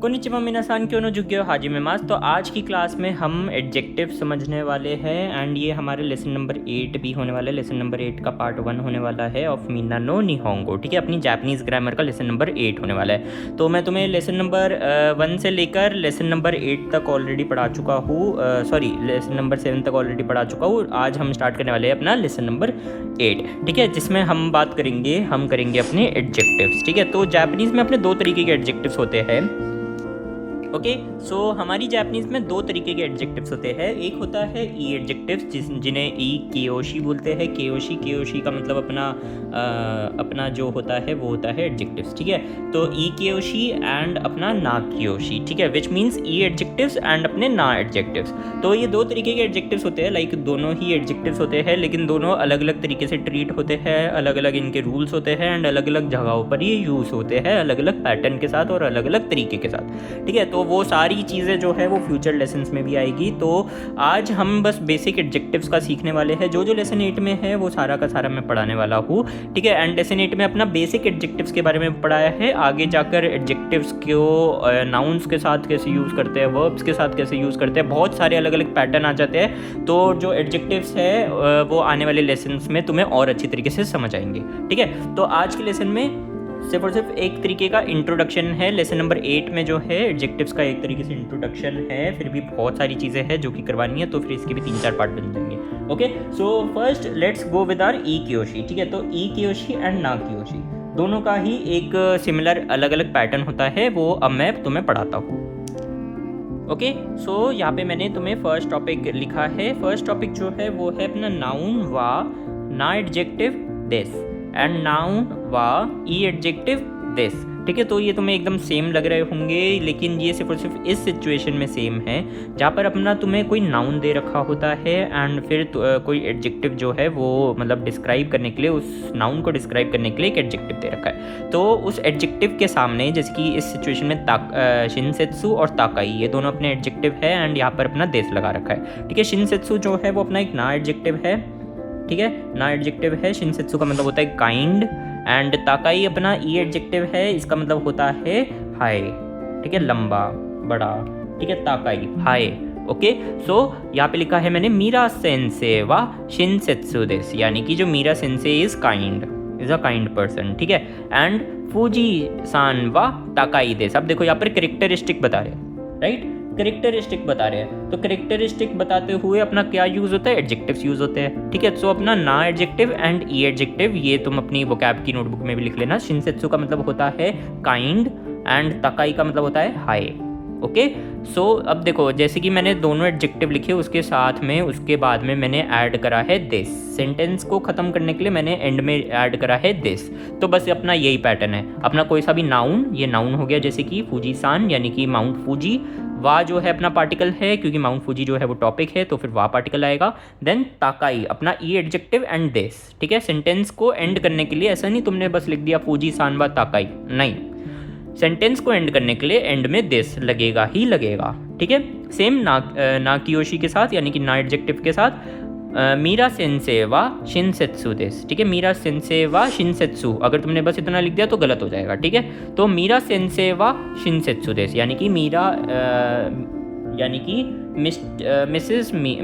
Konnichiwa मिनासान क्यों no जुगियो हाजी में मास। तो आज की क्लास में हम एडजेक्टिव समझने वाले हैं एंड ये हमारे लेसन नंबर 8 भी होने वाला है। लेसन नंबर 8 का पार्ट 1 होने वाला है ऑफ मीना नो निहोंगो। ठीक है, अपनी जापानीज़ ग्रामर का लेसन नंबर 8 होने वाला है। तो मैं तुम्हें लेसन नंबर 1 से लेकर लेसन नंबर 8 तक ऑलरेडी पढ़ा चुका हूँ, लेसन नंबर 7 तक ऑलरेडी पढ़ा चुका हूँ। आज हम स्टार्ट करने वाले हैं अपना लेसन नंबर 8। ठीक है, जिसमें हम बात करेंगे अपने एडजेक्टिव्स। ठीक है, तो जापानीज़ में अपने दो तरीके के एडजेक्टिव्स होते हैं। ओके, सो हमारी जापानीज़ में दो तरीके के एडजेक्टिव्स होते हैं। एक होता है ई एडजेक्टिव्स जिन्हें ई केओशी बोलते हैं। केओशी का मतलब अपना जो होता है वो होता है एडजेक्टिव्स। ठीक है, तो ई केओशी एंड अपना ना केओशी। ठीक है, which means E adjectives and अपने ना एडजेक्टिव्स। तो ये दो तरीके के एडजेक्टिव्स होते हैं, लाइक दोनों ही एडजेक्टिव्स होते हैं लेकिन दोनों अलग अलग तरीके से ट्रीट होते हैं, अलग अलग इनके रूल्स होते हैं एंड अलग अलग जगहों पर ये यूज़ होते हैं, अलग अलग पैटर्न के साथ और अलग अलग तरीके के साथ। ठीक है, तो वो सारी चीज़ें जो है वो फ्यूचर लेसन्स में भी आएगी। तो आज हम बस बेसिक एडजेक्टिव्स का सीखने वाले हैं। जो लेसन 8 में है वो सारा का सारा मैं पढ़ाने वाला हूँ। ठीक है, एंड लेसन 8 में अपना बेसिक एडजेक्टिव्स के बारे में पढ़ाया है। आगे जाकर एडजेक्टिव्स को नाउन्स के साथ कैसे यूज़ करते हैं, वर्ब्स के साथ कैसे यूज़ करते हैं, बहुत सारे अलग अलग पैटर्न आ जाते हैं। तो जो एडजेक्टिव्स है वो आने वाले लेसन्स में तुम्हें और अच्छी तरीके से समझ आएंगे। ठीक है, तो आज के लेसन में सिर्फ और सिर्फ एक तरीके का इंट्रोडक्शन है। लेसन नंबर 8 में जो है एडजेक्टिव्स का एक तरीके से इंट्रोडक्शन है, फिर भी बहुत सारी चीज़ें हैं जो कि करवानी है, तो फिर इसके भी 3-4 पार्ट बन जाएंगे। Okay, so first let's go with our ई केओशी। ठीक है, तो ई केओशी एंड ना केओशी दोनों का ही एक सिमिलर अलग अलग पैटर्न होता है, वो अब मैं तुम्हें पढ़ाता हूँ। ओके, सो यहाँ पे मैंने तुम्हें फर्स्ट टॉपिक लिखा है। फर्स्ट टॉपिक जो है वो है अपना नाउन वा ना एडजेक्टिव दिस एंड नाउन वा ई एडजेक्टिव दिस। ठीक है, तो ये तुम्हें एकदम सेम लग रहे होंगे, लेकिन ये सिर्फ और सिर्फ इस सिचुएशन में सेम है जहाँ पर अपना तुम्हें कोई नाउन दे रखा होता है एंड फिर कोई एडजेक्टिव जो है वो मतलब डिस्क्राइब करने के लिए, उस नाउन को डिस्क्राइब करने के लिए एक एडजेक्टिव दे रखा है। तो उस एडजेक्टिव के सामने, जैसे कि इस सिचुएशन में शिनसेत्सु और ताकाई ये दोनों अपने एडजेक्टिव है एंड यहाँ पर अपना देश लगा रखा है। ठीक है, शिनसेत्सु जो है वो अपना एक ना एडजेक्टिव है। ठीक है, ना एडजेक्टिव है। शिनसेत्सु का मतलब होता है काइंड एंड ताकाई अपना ई एडजेक्टिव है, इसका मतलब होता है हाई। ठीक है, लंबा बड़ा। ठीक है, ताकाई हाई। ओके, सो यहाँ पे लिखा है मैंने मीरा सेंसे वा शिनसेत्सु देस, यानी कि जो मीरा सेंसे इज अ काइंड पर्सन। ठीक है, एंड फूजी सान वा ताकाई देस। अब देखो यहाँ पर कैरेक्टरिस्टिक बता रहे हैं, राइट, कैरेक्टरिस्टिक बता रहे हैं। तो कैरेक्टरिस्टिक बताते हुए अपना क्या यूज़ होता है, एडजेक्टिव्स यूज़ होते हैं। ठीक है, सो अपना ना एडजेक्टिव एंड ई एडजेक्टिव ये तुम अपनी वोकैब की नोटबुक में भी लिख लेना। शिनसेत्सु का मतलब होता है काइंड एंड ताकाई का मतलब होता है हाई। ओके, सो अब देखो, जैसे कि मैंने दोनों एडजेक्टिव लिखे, उसके साथ में उसके बाद में मैंने ऐड करा है दिस। सेंटेंस को ख़त्म करने के लिए मैंने एंड में ऐड करा है दिस। तो बस अपना यही पैटर्न है। अपना कोई सा भी नाउन, ये नाउन हो गया, जैसे कि फूजी सान यानी कि माउंट फूजी। वा जो है अपना पार्टिकल है, क्योंकि माउंट फूजी जो है वो टॉपिक है, तो फिर वा पार्टिकल आएगा। देन ताकाई अपना ई एडजेक्टिव एंड दिस। ठीक है, सेंटेंस को एंड करने के लिए ऐसा नहीं तुमने बस लिख दिया फूजी सान वा ताकाई, नहीं, सेंटेंस को एंड करने के लिए एंड में दिस लगेगा ही लगेगा। ठीक है, सेम ना कियोशी के साथ यानी कि ना एडजेक्टिव के साथ मीरा सेंसे वा शिनसेत्सु देस। ठीक है, मीरा सेंसे वा शिनसेत्सु, अगर तुमने बस इतना लिख दिया तो गलत हो जाएगा। ठीक है, तो मीरा सेंसे वा शिनसेत्सु देस यानी कि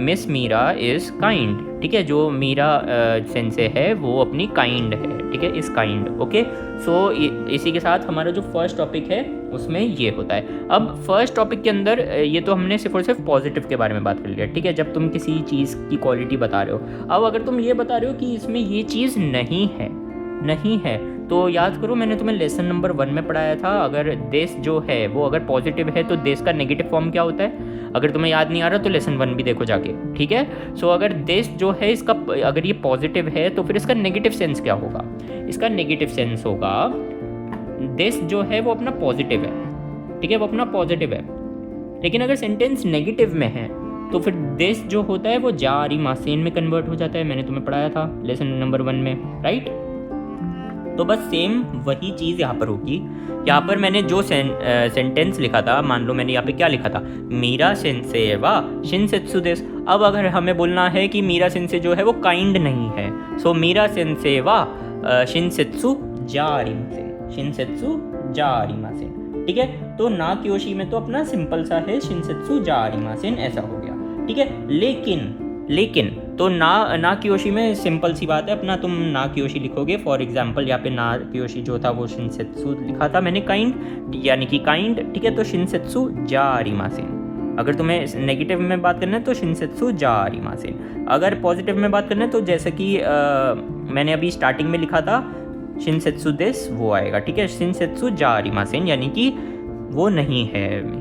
मिस मीरा इज़ काइंड। ठीक है, जो मीरा सेंसे है वो अपनी काइंड है। ठीक है, इस काइंड। ओके, सो इसी के साथ हमारा जो फर्स्ट टॉपिक है उसमें ये होता है। अब फर्स्ट टॉपिक के अंदर ये तो हमने सिर्फ और सिर्फ पॉजिटिव के बारे में बात कर लिया। ठीक है, जब तुम किसी चीज़ की क्वालिटी बता रहे हो, अब अगर तुम ये बता रहे हो कि इसमें ये चीज़ नहीं है, तो याद करो मैंने तुम्हें लेसन नंबर 1 में पढ़ाया था, अगर देश जो है वो अगर पॉजिटिव है तो देश का नेगेटिव फॉर्म क्या होता है। अगर तुम्हें याद नहीं आ रहा तो लेसन 1 भी देखो जाके। ठीक है, सो अगर देश जो है इसका अगर ये पॉजिटिव है तो फिर इसका नेगेटिव सेंस क्या होगा। इसका नेगेटिव सेंस होगा देश जो है वो अपना पॉजिटिव है। ठीक है, वो अपना पॉजिटिव है, लेकिन अगर सेंटेंस नेगेटिव में है तो फिर देश जो होता है वो जारी मासेन में कन्वर्ट हो जाता है। मैंने तुम्हें पढ़ाया था लेसन नंबर 1 में, राइट। तो बस सेम वही चीज़ यहाँ पर होगी। यहाँ पर मैंने जो सेंटेंस लिखा था, मान लो मैंने यहाँ पे क्या लिखा था, मीरा सेंसे वा शिनसेत्सु देस। अब अगर हमें बोलना है कि मीरा सेंसे जो है वो काइंड नहीं है, सो मीरा सेंसे वा शिनसेत्सु जारिमासेन, शिनसेत्सु जारिमासेन। ठीक है। तो ना कियोशी में तो अपना सिंपल सा है शिनसेत्सु जा आरिमासेन, ऐसा हो गया, ठीक है। लेकिन तो ना कियोशी में सिंपल सी बात है, अपना तुम ना कियोशी लिखोगे। फॉर एग्जांपल यहाँ पे ना कियोशी जो था वो शिनसेत्सु लिखा था मैंने काइंड, यानी कि काइंड, ठीक है। तो शिनसेत्सु जा आरिमासेन। अगर तुम्हें नेगेटिव में बात करना है तो शिनसेत्सु जा आरिमासेन। अगर पॉजिटिव में बात करना है तो जैसे कि मैंने अभी स्टार्टिंग में लिखा था शिनसेत्सु देस, वो आएगा, ठीक है। शिनसेत्सु जा आरिमासेन यानी कि वो नहीं है,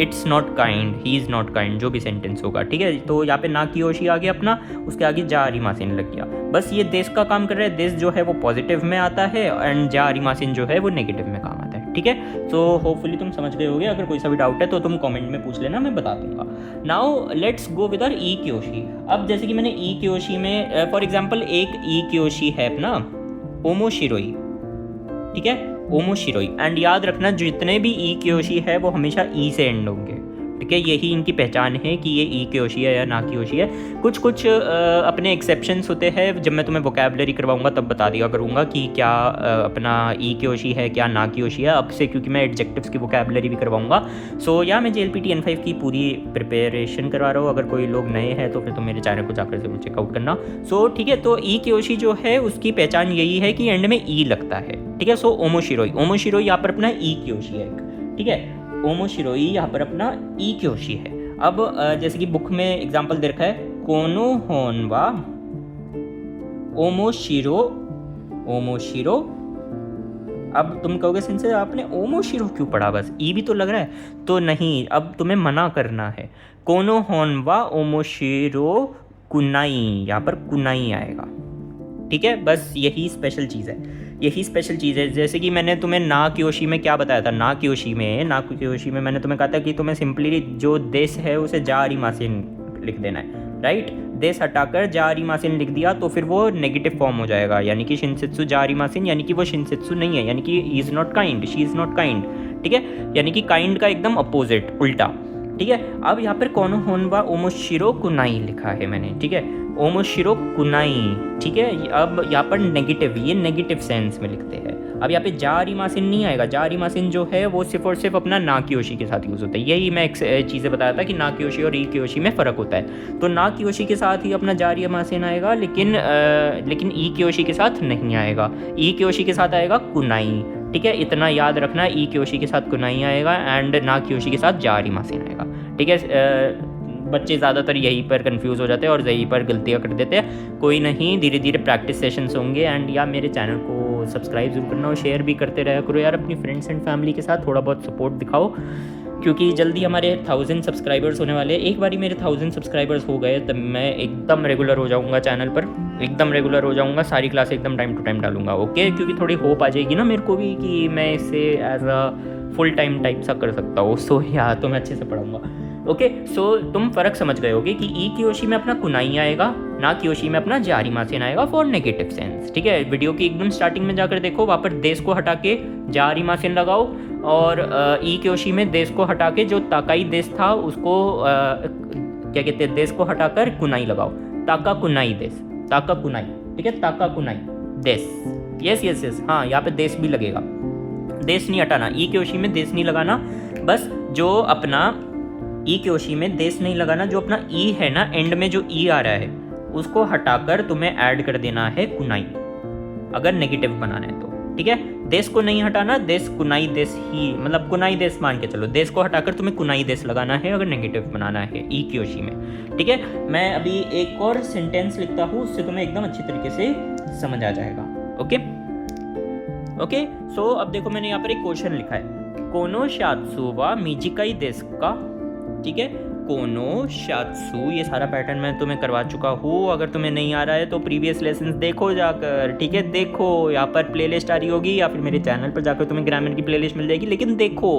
it's not kind, he is not kind, जो भी सेंटेंस होगा, ठीक है। तो यहाँ पे ना कियोशी आ गया अपना, उसके आगे जा आरिमासेन लग गया। बस ये देश का काम कर रहा है, देश जो है वो पॉजिटिव में आता है एंड जा आरिमासेन जो है वो नेगेटिव में काम आता है, ठीक है। तो होपफुली तुम समझ गए होगे। अगर कोई सा भी डाउट है तो तुम कमेंट में पूछ लेना, मैं बता दूंगा। Now let's go with our ई कियोशी। अब जैसे कि मैंने ई कियोशी में फॉर एग्जाम्पल एक ई कियोशी है अपना ओमोशिरोई, ठीक है, ओमोशिरोई। एंड याद रखना जितने भी ई कियोशी है वो हमेशा ई से एंड होंगे, ठीक है। यही इनकी पहचान है कि ये ई कियोशी है या ना कियोशी है। कुछ अपने एक्सेप्शंस होते हैं, जब मैं तुम्हें वोकैबुलरी करवाऊंगा तब बता दिया करूंगा कि क्या अपना ई कियोशी है, क्या ना कियोशी है। अब से क्योंकि मैं एडजेक्टिव्स की वोकैबुलरी भी करवाऊंगा। सो या मैं JLPT N5 की पूरी प्रिपरेशन करवा रहा हूँ। अगर कोई लोग नए हैं तो फिर तो मेरे चैनल को जाकर जरूर चेकआउट करना। सो ठीक है, तो ई कियोशी जो है उसकी पहचान यही है कि एंड में ई लगता है, ठीक है। सो ओमोशिरोई यहाँ पर अपना ई कियोशी है, ठीक है। ओमोशिरोई यहाँ पर अपना ई कियोशी है। अब जैसे कि बुक में एग्जाम्पल दे रखा है कोनो होनवा ओमोशिरो। अब तुम कहोगे सिंसे आपने ओमोशिरो क्यों पढ़ा, बस ई भी तो लग रहा है। तो नहीं, अब तुम्हें मना करना है। कोनो होनवा ओमोशिरो कुनाई, यहाँ पर कुनाई आएगा, ठीक है। बस यही स्पेशल चीज़ है, जैसे कि मैंने तुम्हें ना कियोशी में क्या बताया था। ना कियोशी में मैंने तुम्हें कहा था कि तुम्हें सिंपली जो देश है उसे जा आरिमासेन लिख देना है, राइट। देश हटाकर जा आरिमासेन लिख दिया तो फिर वो नेगेटिव फॉर्म हो जाएगा, यानी कि शिनसेत्सु जा आरिमासेन, यानी कि वो शिनसेत्सु नहीं है, यानी कि he is not kind, she is not kind, ठीक है। यानी कि काइंड का एकदम अपोजिट, उल्टा, ठीक है। अब यहाँ पर कोनो होनवा ओमोशिरो कुनाई लिखा है मैंने, ठीक है, ओमोशिरो कुनाई, ठीक है। अब यहाँ पर नेगेटिव, ये नेगेटिव सेंस में लिखते हैं। अब यहाँ पे जा आरिमासेन नहीं आएगा। जा आरिमासेन जो है वो सिर्फ और सिर्फ अपना ना कियोशी के साथ यूज़ होता है। यही मैं चीज़ें बताया था कि ना कियोशी और ई कियोशी में फ़र्क होता है। तो ना कियोशी के साथ ही अपना जा आरिमासेन आएगा, लेकिन ई कियोशी के साथ नहीं आएगा। ई कियोशी के साथ आएगा कुनाई, ठीक है। इतना याद रखना, ई कियोशी के साथ कुनाई आएगा एंड ना कियोशी के साथ जा आरिमासेन आएगा, ठीक है। बच्चे ज़्यादातर यहीं पर कंफ्यूज हो जाते हैं और यहीं पर गलतियाँ कर देते हैं। कोई नहीं, धीरे धीरे प्रैक्टिस सेशंस होंगे। एंड या मेरे चैनल को सब्सक्राइब जरूर करना और शेयर भी करते रहा करो यार अपनी फ्रेंड्स एंड फैमिली के साथ। थोड़ा बहुत सपोर्ट दिखाओ, क्योंकि जल्दी हमारे 1000 सब्सक्राइबर्स होने वाले हैं। एक बारी मेरे 1000 सब्सक्राइबर्स हो गए तब मैं एकदम रेगुलर हो जाऊँगा चैनल पर, एकदम रेगुलर हो जाऊँगा। सारी क्लास एकदम टाइम टू टाइम डालूंगा, ओके। क्योंकि थोड़ी होप आ जाएगी ना मेरे को भी कि मैं इसे as a full time type सा कर सकता हूँ। सो या तो मैं अच्छे से पढ़ाऊँगा, ओके। सो तुम फ़र्क समझ गए होगे कि ई कियोशी में अपना कुनाई आएगा, ना कियोशी में अपना जा आरिमासेन आएगा फॉर नेगेटिव सेंस, ठीक है। वीडियो की एकदम स्टार्टिंग में जाकर देखो, वहाँ पर देश को हटा के जा आरिमासेन लगाओ और ई कियोशी में देश को हटा के जो ताकाई देश था उसको क्या कहते हैं, देश को हटाकर कुनाई लगाओ। ताका कुनाई देश, ताका कुनाई, ठीक है, ताका कुनाई देश। यस, हाँ, यहाँ पे देश भी लगेगा, देश नहीं हटाना। ई कियोशी में देश नहीं लगाना, बस जो अपना ई कियोशी में देश नहीं लगाना, जो अपना ई है ना, एंड में जो ई आ रहा है उसको हटाकर तुम्हें ऐड कर देना है कुनाई, अगर नेगेटिव बनाना है तो, ठीक है। देश को नहीं हटाना, देश कुनाई देश ही, मतलब कुनाई देश मान के चलो। देश को हटाकर तुम्हें कुनाई देश लगाना है अगर नेगेटिव बनाना है ई कियोशी में, ठीक है। मैं अभी एक और सेंटेंस लिखता हूँ, उससे तुम्हें एकदम अच्छी तरीके से समझ आ जाएगा, ओके। सो अब देखो, मैंने यहाँ पर एक क्वेश्चन लिखा है, कोनो शात्सु वा मिजिकाई देश का, ठीक है। कोनो शात्सु, ये सारा पैटर्न मैं तुम्हें करवा चुका हूँ। अगर तुम्हें नहीं आ रहा है तो प्रीवियस लेसन्स देखो जाकर, ठीक है। देखो, यहाँ पर प्लेलिस्ट आ रही होगी या फिर मेरे चैनल पर जाकर तुम्हें ग्रामर की प्लेलिस्ट मिल जाएगी। लेकिन देखो,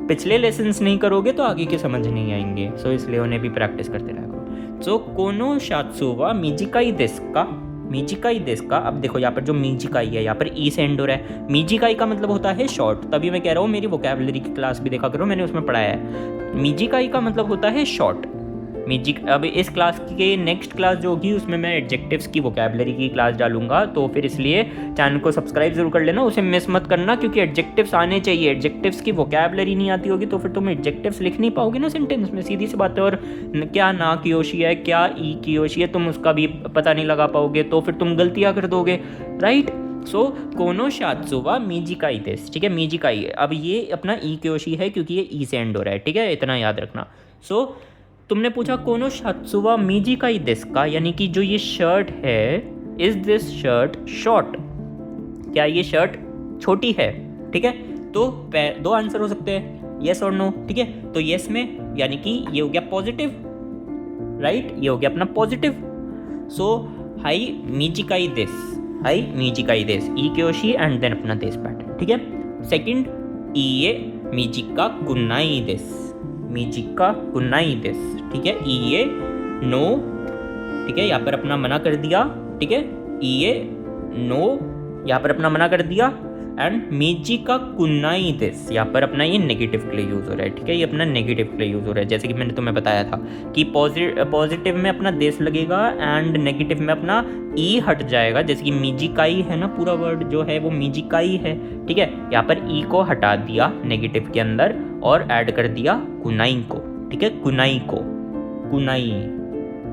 पिछले लेसन्स नहीं करोगे तो आगे के समझ नहीं आएंगे। सो इसलिए उन्हें भी प्रैक्टिस करते रहा करो। सो कोनो शात्सु वा मिजिकाई देश का, मिजिकाई देश का। अब देखो यहाँ पर जो मिजिकाई है, यहाँ पर ई से एंड हो रहा है। मिजिकाई का मतलब होता है शॉर्ट, तभी मैं कह रहा हूँ मेरी वोकैबुलरी की क्लास भी देखा करो, मैंने उसमें पढ़ाया है। मिजिकाई का मतलब होता है शॉर्ट, मीजी अब इस क्लास की नेक्स्ट क्लास जो होगी उसमें मैं एडजेक्टिव्स की वोकैबलरी की क्लास डालूंगा, तो फिर इसलिए चैनल को सब्सक्राइब जरूर कर लेना, उसे मिस मत करना, क्योंकि एडजेक्टिव्स आने चाहिए। एडजेक्टिव्स की वोकैबलरी नहीं आती होगी तो फिर तुम एडजेक्टिव्स लिख नहीं पाओगे ना सेंटेंस में, सीधी सी बात है। और क्या ना कियोशी है, क्या ई कियोशी है, तुम उसका भी पता नहीं लगा पाओगे, तो फिर तुम गलतियाँ कर दोगे, राइट। सो कोनो शात्सुवा मीजिकाई देस, ठीक है, मीजिकाई। अब ये अपना ई कियोशी है क्योंकि ये ई से एंड हो रहा है, ठीक है, इतना याद रखना। सो तुमने पूछा कोनो शात्सुवा मीजिकाई देस का, यानी कि जो ये शर्ट है, इज दिस शर्ट शॉर्ट, क्या ये शर्ट छोटी है, ठीक है। तो दो आंसर हो सकते हैं, येस और नो, ठीक है। तो येस में यानी कि ये हो गया पॉजिटिव, राइट, ये हो गया अपना पॉजिटिव। सो हाई मीजिकाई देस, हाई मीजिकाई देस, ई कियोशी एंड देन अपना देस पैटर्न, ठीक है। सेकंड, ईए मीजिका कुनाई देस, मीजिका कुनाई देस, ठीक है। ईए नो, ठीक है, यहाँ पर अपना मना कर दिया, ठीक है। ईए नो यहाँ पर अपना मना कर दिया, एंड मीजिका कुनाई देस यहाँ पर अपना ये नेगेटिव के लिए यूज़ हो रहा है, ठीक है, ये अपना नेगेटिव के लिए यूज़ हो रहा है। जैसे कि मैंने तुम्हें बताया था कि पॉजिटिव में अपना देस लगेगा एंड नेगेटिव में अपना ई हट जाएगा। जैसे कि मीजिकाई है ना, पूरा वर्ड जो है वो मीजिकाई है, ठीक है। यहाँ पर ई को हटा दिया नेगेटिव के अंदर और ऐड कर दिया कुनाई को, ठीक है, कुनाई को, कुनाई।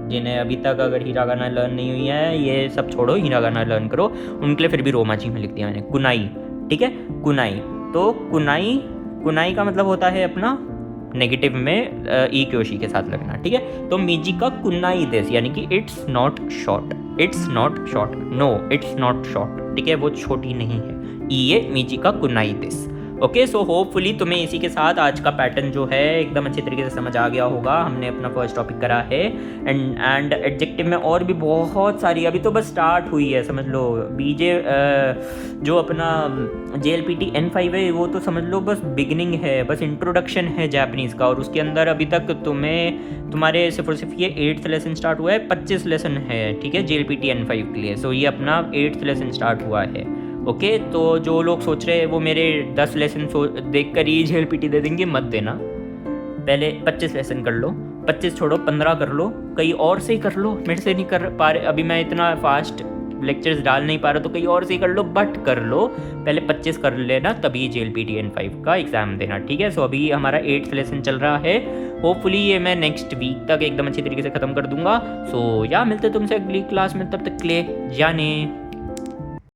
जिन्हें अभी तक अगर हिरागाना लर्न नहीं हुई है, ये सब छोड़ो, हिरागाना लर्न करो, उनके लिए फिर भी रोमाची में लिख दिया मैंने, कुनाई, ठीक है, कुनाई। तो कुनाई, कुनाई का मतलब होता है अपना नेगेटिव में ई कियोशी के साथ लगना, ठीक है। तो मीजिका कुनाई देस यानी कि it's not short, it's not short, no it's not short, ठीक है, वो छोटी नहीं है। ये मीजिका कुनाई देस। ओके, सो होपफुली तुम्हें इसी के साथ आज का पैटर्न जो है एकदम अच्छे तरीके से समझ आ गया होगा। हमने अपना फर्स्ट टॉपिक करा है एंड एडजेक्टिव में और भी बहुत सारी, अभी तो बस स्टार्ट हुई है, समझ लो। बीजे जो अपना JLPT N5 है वो तो समझ लो बस बिगिनिंग है, बस इंट्रोडक्शन है जापानीज़ का, और उसके अंदर अभी तक तुम्हारे सिर्फ और सिर्फ ये 8th लेसन स्टार्ट हुआ है, 25 लेसन है, ठीक है, JLPT N5 के लिए। सो ये अपना 8th लेसन स्टार्ट हुआ है। ओके, तो जो लोग सोच रहे हैं वो मेरे 10 लेसन देख कर ही JLPT दे देंगे, मत देना। पहले 25 लेसन कर लो, 25 छोड़ो 15 कर लो, कहीं और से ही कर लो, मेरे से नहीं कर पा रहे, अभी मैं इतना फास्ट लेक्चर्स डाल नहीं पा रहा, तो कहीं और से ही कर लो, बट कर लो, पहले 25 कर लेना, तभी JLPT N5 का एग्ज़ाम देना, ठीक है। सो अभी हमारा 8th लेसन चल रहा है, होपफुली ये मैं नेक्स्ट वीक तक एकदम अच्छी तरीके से ख़त्म कर दूंगा। सो या मिलते तुमसे अगली क्लास में, तब तक के लिए जाने।